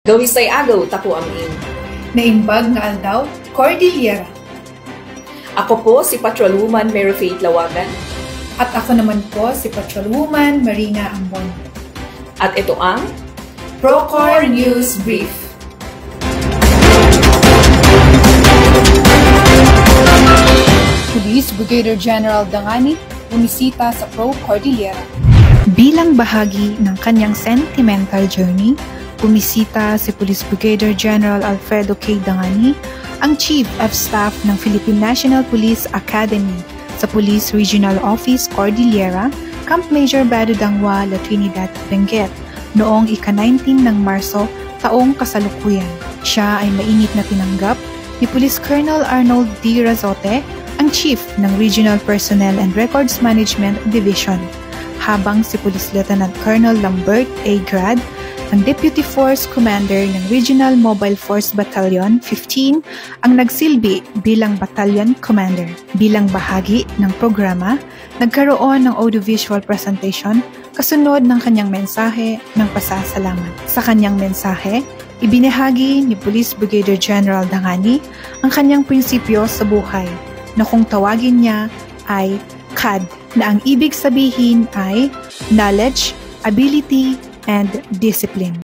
Gawisay agaw tapo amin. Naimbag nga aldaw, Cordillera. Ako po si Patrolwoman Mary Faith Lawagan. At ako naman po si Patrolwoman Marina Ambon. At ito ang Procor News Brief. Police Brigadier General Dangani bumisita sa Pro Cordillera. Bilang bahagi ng kanyang sentimental journey, bumisita si Police Brigadier General Alfredo K. Dangani, ang Chief of Staff ng Philippine National Police Academy sa Police Regional Office Cordillera, Camp Major Bado Dangwa, La Trinidad, Benguet, noong ika-19 ng Marso taong kasalukuyan. Siya ay mainit na tinanggap ni Police Colonel Arnold D. Razote, ang Chief ng Regional Personnel and Records Management Division, habang si Police Lieutenant Colonel Lambert A. Grad, ang Deputy Force Commander ng Regional Mobile Force Battalion 15 ang nagsilbi bilang Battalion Commander. Bilang bahagi ng programa, nagkaroon ng audiovisual presentation kasunod ng kanyang mensahe ng pasasalamat. Sa kanyang mensahe, ibinahagi ni Police Brigadier General Dangani ang kanyang prinsipyo sa buhay na kung tawagin niya ay CAD, na ang ibig sabihin ay Knowledge, Ability, and Discipline.